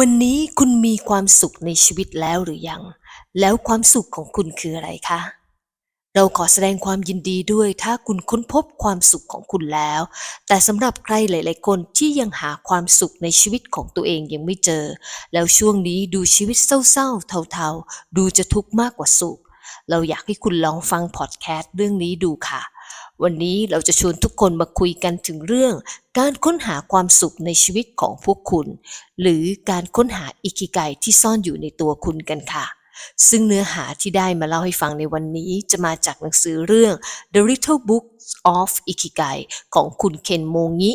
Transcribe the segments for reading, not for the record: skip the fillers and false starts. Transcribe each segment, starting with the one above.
วันนี้คุณมีความสุขในชีวิตแล้วหรือยัง แล้วความสุขของคุณคืออะไรคะ เราขอแสดงความยินดีด้วยถ้าคุณค้นพบความสุขของคุณแล้ว แต่สำหรับใครหลายๆคนที่ยังหาความสุขในชีวิตของตัวเองยังไม่เจอ แล้วช่วงนี้ดูชีวิตเศร้าๆเทาๆดูจะทุกข์มากกว่าสุข เราอยากให้คุณลองฟังพอดแคสต์เรื่องนี้ดูค่ะ วันนี้เราจะชวนทุกคนมาคุยกันถึงเรื่องการค้นหาความสุขในชีวิตของพวกคุณ หรือการค้นหาอิคิไกที่ซ่อนอยู่ในตัวคุณกันค่ะซึ่งเนื้อหาที่ได้มาเล่าให้ฟังในวันนี้จะมาจากหนังสือเรื่อง The Little Book of Ikigai ของคุณเคนโมงิ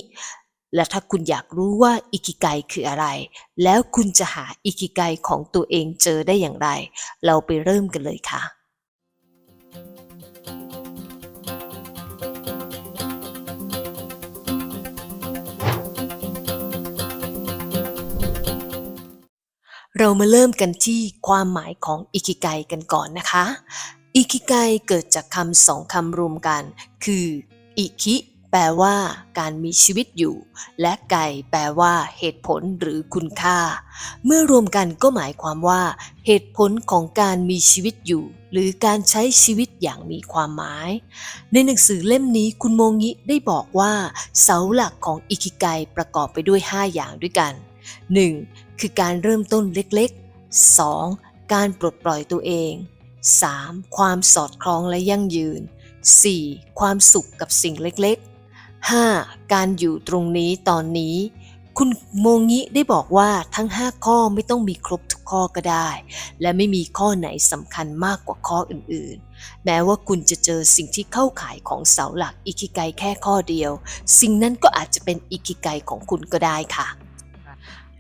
และถ้าคุณอยากรู้ว่าอิคิไกคืออะไรแล้วคุณจะหาอิคิไกของตัวเองเจอได้อย่างไรเราไปเริ่มกันเลยค่ะ เรามาเริ่มกันที่ความหมายของอิคิไกกันก่อนนะคะอิคิไกเกิดจากคำสองคำรวมกันคืออิคิแปลว่าการมีชีวิตอยู่และไกแปลว่าเหตุผลหรือคุณค่าเมื่อรวมกันก็หมายความว่าเหตุผลของการมีชีวิตอยู่หรือการใช้ชีวิตอย่างมีความหมายในหนังสือเล่มนี้คุณโมงิได้บอกว่าเสาหลักของอิคิไกประกอบไปด้วย5อย่างด้วยกัน 1. คือการเริ่มต้นเล็กๆ 2. การปลดปล่อยตัวเอง 3. ความสอดคล้องและยั่งยืน 4. ความสุขกับสิ่งเล็กๆ 5. การอยู่ตรงนี้ตอนนี้คุณโมงิได้บอกว่าทั้ง5ข้อไม่ต้องมีครบทุกข้อก็ได้และไม่มีข้อไหนสำคัญมากกว่าข้ออื่นๆแม้ว่าคุณจะเจอสิ่งที่เข้าข่ายของเสาหลักอิคิไกแค่ข้อเดียวสิ่งนั้นก็อาจจะเป็นอิคิไกของคุณก็ได้ค่ะ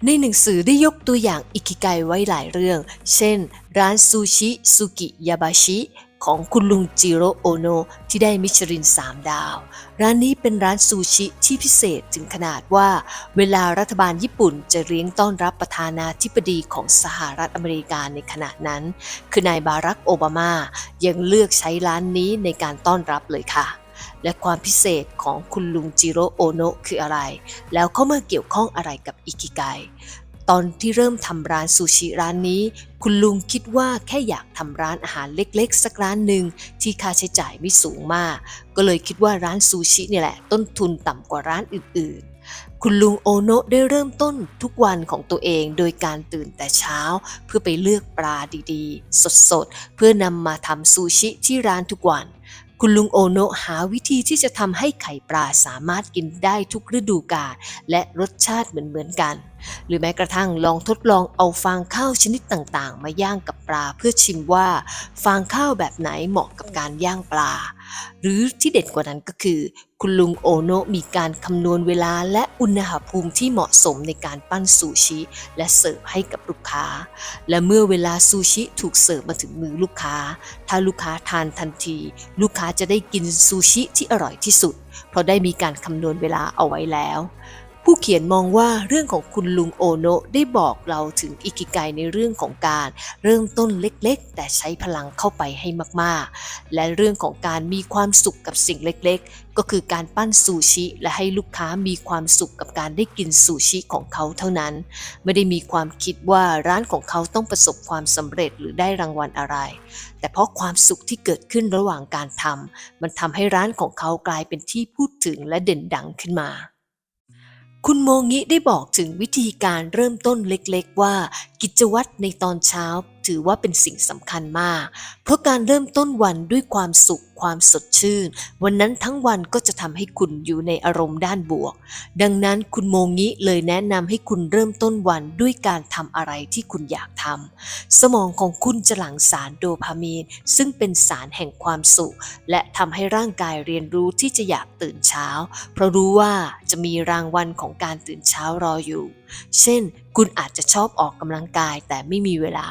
ในหนังสือได้ยกตัวอย่างอิคิไกไว้หลายเรื่อง เช่น ร้านซูชิซุกิยาบาชิของคุณลุงจิโร่โอโนะที่ได้มิชลิน3 ดาว ร้านนี้เป็นร้านซูชิที่พิเศษถึงขนาดว่าเวลารัฐบาลญี่ปุ่นจะเลี้ยงต้อนรับประธานาธิบดีของสหรัฐอเมริกาในขณะนั้น คือนายบารักโอบามายังเลือกใช้ร้านนี้ในการต้อนรับเลยค่ะ และความพิเศษของคุณลุงจิโร่โอโนะคืออะไร แล้วเข้ามาเกี่ยวข้องอะไรกับอิคิไกตอนที่เริ่มทำร้านซูชิร้านนี้คุณลุงคิดว่าแค่อยากทำร้านอาหารเล็กๆสักร้านหนึ่งที่ค่าใช้จ่ายไม่สูงมากก็เลยคิดว่าร้านซูชิเนี่ยแหละต้นทุนต่ำกว่าร้านอื่นๆคุณลุงโอโนะได้เริ่มต้นทุกวันของตัวเองโดยการตื่นแต่เช้าเพื่อไปเลือกปลาดีๆสดๆเพื่อนำมาทำซูชิที่ร้านทุกวันคุณลุงโอโนะหาวิธีที่จะทำให้ไข่ปลาสามารถกินได้ทุกฤดูกาลและรสชาติเหมือนกันหรือแม้กระทั่งลองทดลองเอาฟางข้าวชนิดต่างๆมาย่างกับปลาเพื่อชิมว่าฟางข้าวแบบไหนเหมาะกับการย่างปลาหรือที่เด็ดกว่านั้นก็คือคุณลุงโอโนะมีการคำนวณเวลาและอุณหภูมิที่เหมาะสมในการปั้นซูชิและเสิร์ฟให้กับลูกค้าและเมื่อเวลาซูชิถูกเสิร์ฟมาถึงมือลูกค้าถ้าลูกค้าทานทันทีลูกค้าจะได้กินซูชิที่อร่อยที่สุดเพราะได้มีการคำนวณเวลาเอาไว้แล้วผู้เขียนมองว่าเรื่องของคุณลุงโอโนะได้บอกเราถึงอิคิไกในเรื่องของการเริ่มต้นเล็กๆแต่ใช้พลังเข้าไปให้มากๆและเรื่องของการมีความสุขกับสิ่งเล็กๆก็คือการปั้นซูชิและให้ลูกค้ามีความสุขกับการได้กินซูชิของเขาเท่านั้นไม่ได้มีความคิดว่าร้านของเขาต้องประสบความสำเร็จหรือได้รางวัลอะไรแต่เพราะความสุขที่เกิดขึ้นระหว่างการทำมันทำให้ร้านของเขากลายเป็นที่พูดถึงและเด่นดังขึ้นมา คุณโมงิได้บอกถึงวิธีการเริ่มต้นเล็กๆว่ากิจวัตรในตอนเช้าถือว่าเป็นสิ่งสำคัญมากเพราะการเริ่มต้นวันด้วยความสุขความสดชื่นวันนั้นทั้งวันก็จะทำให้คุณอยู่ในอารมณ์ด้านบวกดังนั้นคุณโมงิเลยแนะนำให้คุณเริ่มต้นวันด้วยการทำอะไรที่คุณอยากทำสมองของคุณจะหลั่งสารโดพามีนซึ่งเป็นสารแห่งความสุขและทำให้ร่างกายเรียนรู้ที่จะอยากตื่นเช้าเพราะรู้ว่าจะมีรางวัลของการตื่นเช้ารออยู่เช่นคุณอาจจะชอบออกกำลังกายแต่ไม่มีเวลา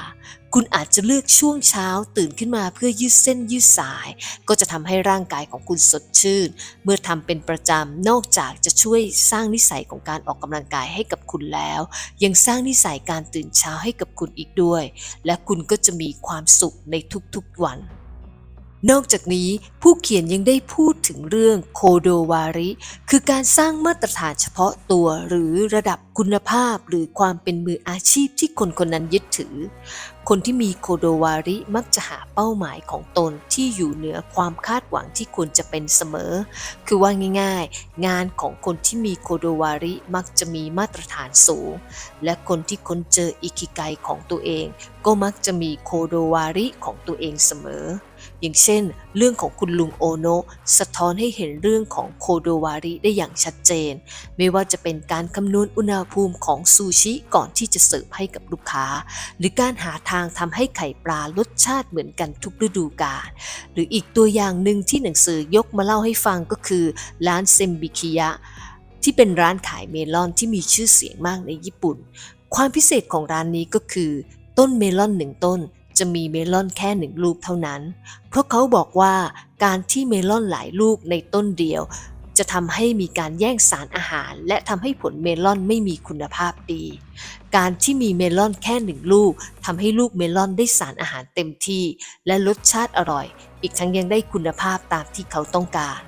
คุณอาจจะเลือกช่วงเช้าตื่นขึ้นมาเพื่อยืดเส้นยืดสายก็จะทำให้ร่างกายของคุณสดชื่นเมื่อทำเป็นประจำนอกจากจะช่วยสร้างนิสัยของการออกกำลังกายให้กับคุณแล้วยังสร้างนิสัยการตื่นเช้าให้กับคุณอีกด้วยและคุณก็จะมีความสุขในทุกๆวัน นอกจากนี้ผู้เขียนยังได้พูดถึงเรื่องโคโดวาริคือการสร้างมาตรฐานเฉพาะตัวหรือระดับคุณภาพหรือความเป็นมืออาชีพที่คนคนนั้นยึดถือคนที่มีโคโดวาริมักจะหาเป้าหมายของตนที่อยู่เหนือความคาดหวังที่ควรจะเป็นเสมอคือว่าง่ายๆงานของคนที่มีโคโดวาริมักจะมีมาตรฐานสูงและคนที่ค้นเจออิคิไกของตัวเองก็มักจะมีโคโดวาริของตัวเองเสมออย่างเช่นเรื่องของคุณลุงโอโนะสะท้อนให้เห็นเรื่องของโคโดวาริได้อย่างชัดเจนไม่ว่าจะเป็นการคำนวณอุณหภูมิของซูชิก่อนที่จะเสิร์ฟให้กับลูกค้าหรือการหาทางทำให้ไข่ปลารสชาติเหมือนกันทุกฤดูกาลหรืออีกตัวอย่างหนึ่งที่หนังสือยกมาเล่าให้ฟังก็คือร้านเซมบิคิยะที่เป็นร้านขายเมลอนที่มีชื่อเสียงมากในญี่ปุ่นความพิเศษของร้านนี้ก็คือต้นเมลอนหนึ่งต้นจะมีเมลอนแค่1ลูกเท่านั้นเพราะเขาบอกว่าการที่เมลอนหลายลูกในต้นเดียวจะทำให้มีการแย่งสารอาหารและทำให้ผลเมลอนไม่มีคุณภาพดีการที่มีเมลอนแค่1ลูกทำให้ลูกเมลอนได้สารอาหารเต็มที่และรสชาติอร่อยอีกทั้งยังได้คุณภาพตามที่เขาต้องการ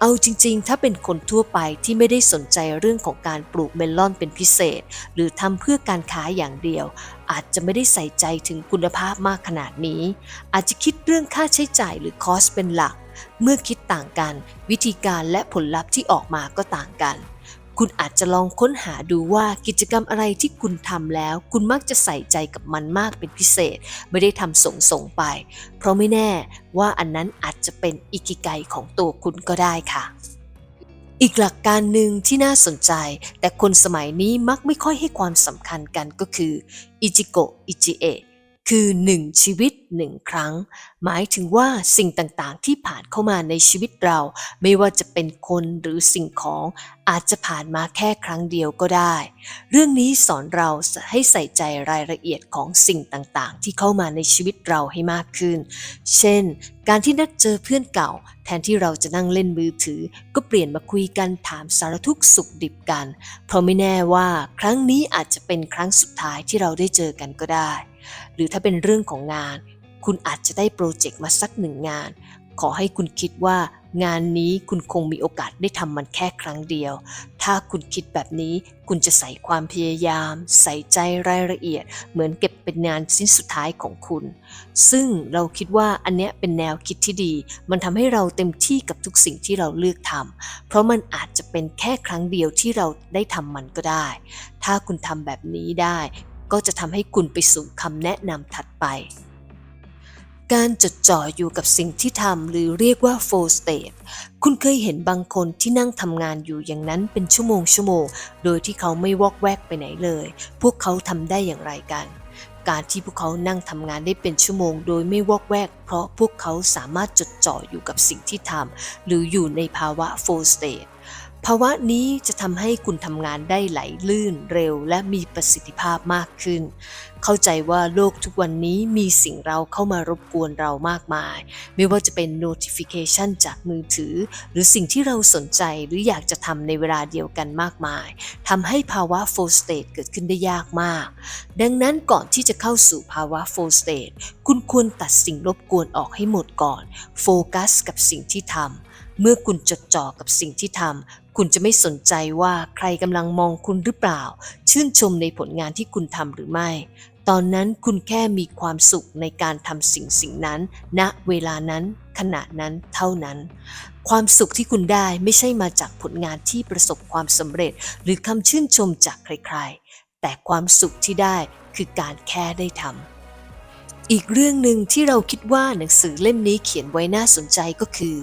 เอาจริงๆถ้าเป็นคนทั่วไปที่ไม่ได้สนใจเรื่องของการปลูกเมลอนเป็นพิเศษหรือทำเพื่อการค้าอย่างเดียวอาจจะไม่ได้ใส่ใจถึงคุณภาพมากขนาดนี้อาจจะคิดเรื่องค่าใช้จ่ายหรือคอสเป็นหลักเมื่อคิดต่างกันวิธีการและผลลัพธ์ที่ออกมาก็ต่างกันคุณอาจจะลองค้นหาดูว่ากิจกรรมอะไรที่คุณทำแล้วคุณมักจะใส่ใจกับมันมากเป็นพิเศษไม่ได้ทำส่งไปเพราะไม่แน่ว่าอันนั้นอาจจะเป็นอิคิไกของตัวคุณก็ได้ค่ะอีกหลักการหนึ่งที่น่าสนใจแต่คนสมัยนี้มักไม่ค่อยให้ความสำคัญกันก็คืออิจิโกะอิจิเอะคือ1ชีวิต1ครั้งหมายถึงว่าสิ่งต่างๆที่ผ่านเข้ามาในชีวิตเราไม่ว่าจะเป็นคนหรือสิ่งของอาจจะผ่านมาแค่ครั้งเดียวก็ได้เรื่องนี้สอนเราให้ใส่ใจรายละเอียดของสิ่งต่างๆที่เข้ามาในชีวิตเราให้มากขึ้นเช่นการที่นัดเจอเพื่อนเก่าแทนที่เราจะนั่งเล่นมือถือก็เปลี่ยนมาคุยกันถามสารทุกข์สุขดิบกันเพราะไม่แน่ว่าครั้งนี้อาจจะเป็นครั้งสุดท้ายที่เราได้เจอกันก็ได้หรือถ้าเป็นเรื่องของงานคุณอาจจะได้โปรเจกต์มาสัก1งานขอให้คุณคิดว่างานนี้คุณคงมีโอกาสได้ทำมันแค่ครั้งเดียวถ้าคุณคิดแบบนี้คุณจะใส่ความพยายามใส่ใจรายละเอียดเหมือนเก็บเป็นงานชิ้นสุดท้ายของคุณซึ่งเราคิดว่าอันเนี้ยเป็นแนวคิดที่ดีมันทำให้เราเต็มที่กับทุกสิ่งที่เราเลือกทำเพราะมันอาจจะเป็นแค่ครั้งเดียวที่เราได้ทำมันก็ได้ถ้าคุณทำแบบนี้ได้ก็จะทำให้คุณไปสู่คำแนะนำถัดไปการจดจ่ออยู่กับสิ่งที่ทำหรือเรียกว่า flow state คุณเคยเห็นบางคนที่นั่งทำงานอยู่อย่างนั้นเป็นชั่วโมงโดยที่เขาไม่วอกแวกไปไหนเลยพวกเขาทำได้อย่างไรกันการที่พวกเขานั่งทำงานได้เป็นชั่วโมงโดยไม่วอกแวกเพราะพวกเขาสามารถจดจ่ออยู่กับสิ่งที่ทำหรืออยู่ในภาวะ flow stateภาวะนี้จะทำให้คุณทำงานได้ไหลลื่นเร็วและมีประสิทธิภาพมากขึ้นเข้าใจว่าโลกทุกวันนี้มีสิ่งเร้าเข้ามารบกวนเรามากมายไม่ว่าจะเป็น notification จากมือถือหรือสิ่งที่เราสนใจหรืออยากจะทำในเวลาเดียวกันมากมายทำให้ภาวะ flow state เกิดขึ้นได้ยากมากดังนั้นก่อนที่จะเข้าสู่ภาวะ flow state คุณควรตัดสิ่งรบกวนออกให้หมดก่อนโฟกัสกับสิ่งที่ทำเมื่อคุณจดจ่อกับสิ่งที่ทำคุณจะไม่สนใจว่าใครกำลังมองคุณหรือเปล่าชื่นชมในผลงานที่คุณทำหรือไม่ตอนนั้นคุณแค่มีความสุขในการทำสิ่งนั้นณเวลานั้นขณะนั้นเท่านั้นความสุขที่คุณได้ไม่ใช่มาจากผลงานที่ประสบความสำเร็จหรือคำชื่นชมจากใครๆแต่ความสุขที่ได้คือการแค่ได้ทำอีกเรื่องหนึ่งที่เราคิดว่าหนังสือเล่มนี้เขียนไว้น่าสนใจก็คือ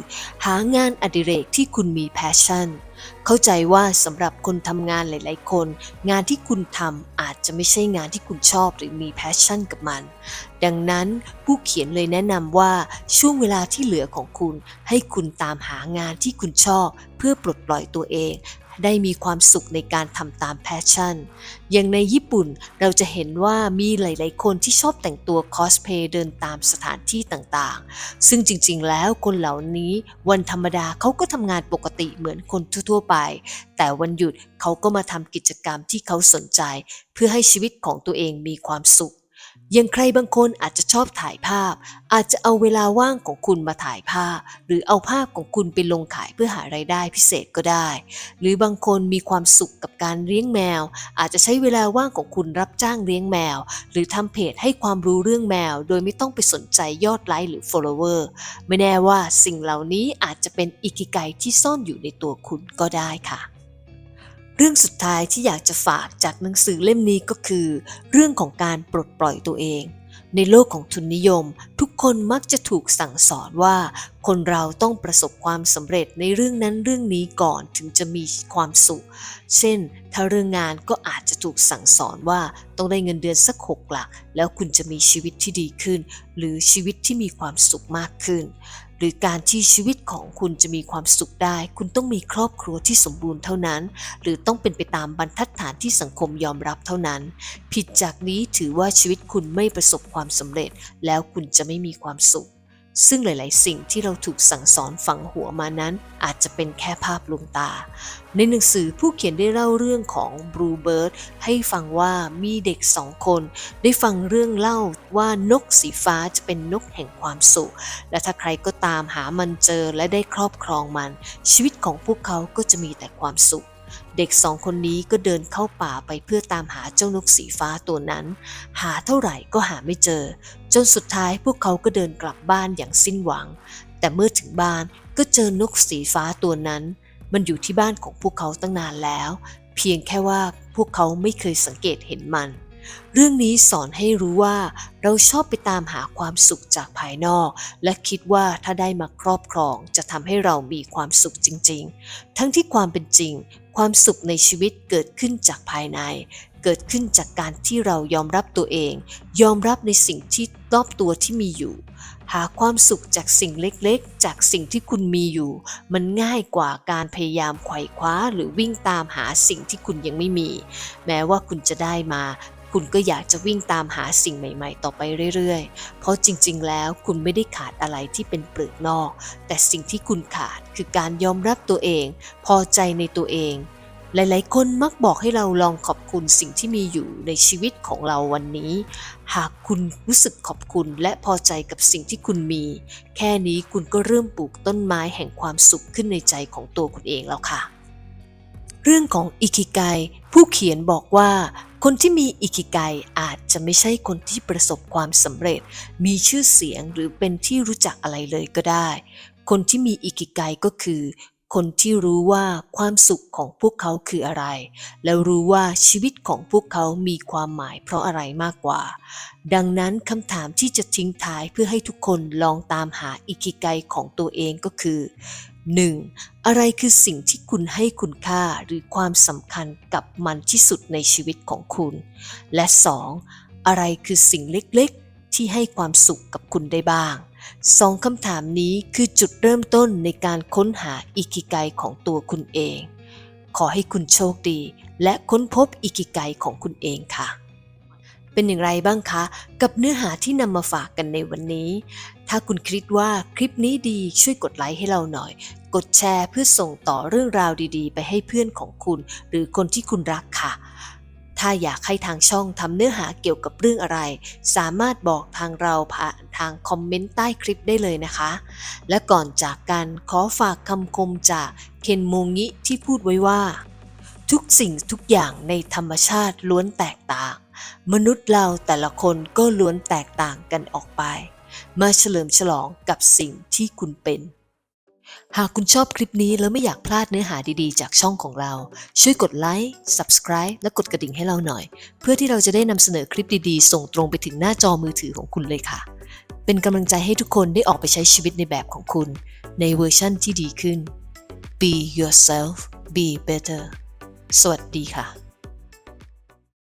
หางานอดิเรกที่คุณมี passion เข้าใจว่าสำหรับคนทำงานหลายๆคนงานที่คุณทำอาจจะไม่ใช่งานที่คุณชอบหรือมี passion กับมันดังนั้นผู้เขียนเลยแนะนำว่าช่วงเวลาที่เหลือของคุณให้คุณตามหางานที่คุณชอบเพื่อปลดปล่อยตัวเองได้มีความสุขในการทำตามแพชชั่นอย่างในญี่ปุ่นเราจะเห็นว่ามีหลายๆคนที่ชอบแต่งตัวคอสเพลย์เดินตามสถานที่ต่างๆซึ่งจริงๆแล้วคนเหล่านี้วันธรรมดาเขาก็ทำงานปกติเหมือนคนทั่วๆไปแต่วันหยุดเขาก็มาทำกิจกรรมที่เขาสนใจเพื่อให้ชีวิตของตัวเองมีความสุข อย่างใครบางคนอาจจะชอบถ่ายภาพอาจจะเอาเวลาว่างของคุณมาถ่ายภาพหรือเอาภาพของคุณไปลงขายเพื่อหารายได้พิเศษก็ได้หรือบางคนมีความสุขกับการเลี้ยงแมวอาจจะใช้เวลาว่างของคุณรับจ้างเลี้ยงแมวหรือทำเพจให้ความรู้เรื่องแมวโดยไม่ต้องไปสนใจยอดไลค์หรือ follower ไม่แน่ว่าสิ่งเหล่านี้อาจจะเป็นอิคิไกที่ซ่อนอยู่ในตัวคุณก็ได้ค่ะเรื่องสุดท้ายที่อยากจะฝากจากหนังสือเล่มนี้ก็คือเรื่องของการปลดปล่อยตัวเองในโลกของทุนนิยมทุกคนมักจะถูกสั่งสอนว่าคนเราต้องประสบความสำเร็จในเรื่องนั้นเรื่องนี้ก่อนถึงจะมีความสุขเช่นถ้าเรื่องงานก็อาจจะถูกสั่งสอนว่าต้องได้เงินเดือนสัก6 หลักแล้วคุณจะมีชีวิตที่ดีขึ้นหรือชีวิตที่มีความสุขมากขึ้นหรือการที่ชีวิตของคุณจะมีความสุขได้คุณต้องมีครอบครัวที่สมบูรณ์เท่านั้นหรือต้องเป็นไปตามบรรทัดฐานที่สังคมยอมรับเท่านั้นผิดจากนี้ถือว่าชีวิตคุณไม่ประสบความสำเร็จแล้วคุณจะไม่มีความสุขซึ่งหลายๆสิ่งที่เราถูกสั่งสอนฝังหัวมานั้นอาจจะเป็นแค่ภาพลวงตาในหนังสือผู้เขียนได้เล่าเรื่องของบลูเบิร์ดให้ฟังว่ามีเด็ก2 คนได้ฟังเรื่องเล่าว่านกสีฟ้าจะเป็นนกแห่งความสุขและถ้าใครก็ตามหามันเจอและได้ครอบครองมันชีวิตของพวกเขาก็จะมีแต่ความสุขเด็ก2 คนนี้ก็เดินเข้าป่าไปเพื่อตามหาเจ้านกสีฟ้าตัวนั้นหาเท่าไหร่ก็หาไม่เจอจนสุดท้ายพวกเขาก็เดินกลับบ้านอย่างสิ้นหวังแต่เมื่อถึงบ้านก็เจอนกสีฟ้าตัวนั้นมันอยู่ที่บ้านของพวกเขาตั้งนานแล้วเพียงแค่ว่าพวกเขาไม่เคยสังเกตเห็นมันเรื่องนี้สอนให้รู้ว่าเราชอบไปตามหาความสุขจากภายนอกและคิดว่าถ้าได้มาครอบครองจะทำให้เรามีความสุขจริงๆทั้งที่ความเป็นจริงความสุขในชีวิตเกิดขึ้นจากภายในเกิดขึ้นจากการที่เรายอมรับตัวเองยอมรับในสิ่งที่รอบตัวที่มีอยู่หาความสุขจากสิ่งเล็กๆจากสิ่งที่คุณมีอยู่มันง่ายกว่าการพยายามไขว่คว้าหรือวิ่งตามหาสิ่งที่คุณยังไม่มีแม้ว่าคุณจะได้มาคุณก็อยากจะวิ่งตามหาสิ่งใหม่ๆต่อไปเรื่อยๆเพราะจริงๆแล้วคุณไม่ได้ขาดอะไรที่เป็นเปลือกนอกแต่สิ่งที่คุณขาดคือการยอมรับตัวเองพอใจในตัวเองหลายๆคนมักบอกให้เราลองขอบคุณสิ่งที่มีอยู่ในชีวิตของเราวันนี้หากคุณรู้สึกขอบคุณและพอใจกับสิ่งที่คุณมีแค่นี้คุณก็เริ่มปลูกต้นไม้แห่งความสุขขึ้นในใจของตัวคุณเองแล้วค่ะเรื่องของอิคิไกผู้เขียนบอกว่าคนที่มีอิคิไกอาจจะไม่ใช่คนที่ประสบความสำเร็จมีชื่อเสียงหรือเป็นที่รู้จักอะไรเลยก็ได้คนที่มีอิคิไกก็คือคนที่รู้ว่าความสุขของพวกเขาคืออะไรแล้วรู้ว่าชีวิตของพวกเขามีความหมายเพราะอะไรมากกว่าดังนั้นคำถามที่จะทิ้งท้ายเพื่อให้ทุกคนลองตามหาอิคิไกของตัวเองก็คือ 1. อะไรคือสิ่งที่คุณให้คุณค่าหรือความสำคัญกับมันที่สุดในชีวิตของคุณและ 2. อะไรคือสิ่งเล็กๆที่ให้ความสุขกับคุณได้บ้าง2 คำถามนี้คือจุดเริ่มต้นในการค้นหาอิคิไกของตัวคุณเองขอให้คุณโชคดีและค้นพบอิคิไกของคุณเองค่ะเป็นอย่างไรบ้างคะกับเนื้อหาที่นำมาฝากกันในวันนี้ถ้าคุณคิดว่าคลิปนี้ดีช่วยกดไลค์ให้เราหน่อยกดแชร์เพื่อส่งต่อเรื่องราวดีๆไปให้เพื่อนของคุณหรือคนที่คุณรักค่ะถ้าอยากให้ทางช่องทำเนื้อหาเกี่ยวกับเรื่องอะไรสามารถบอกทางเราผ่านทางคอมเมนต์ใต้คลิปได้เลยนะคะและก่อนจากกันขอฝากคำคมจากเคนโมงิที่พูดไว้ว่าทุกสิ่งทุกอย่างในธรรมชาติล้วนแตกต่างมนุษย์เราแต่ละคนก็ล้วนแตกต่างกันออกไปมาเฉลิมฉลองกับสิ่งที่คุณเป็นหากคุณชอบคลิปนี้แล้วไม่อยากพลาดเนื้อหาดีๆจากช่องของเราช่วยกดไลค์ Subscribe และกดกระดิ่งให้เราหน่อยเพื่อที่เราจะได้นำเสนอคลิปดีๆส่งตรงไปถึงหน้าจอมือถือของคุณเลยค่ะเป็นกำลังใจให้ทุกคนได้ออกไปใช้ชีวิตในแบบของคุณในเวอร์ชั่นที่ดีขึ้น Be yourself Be better สวัสดีค่ะ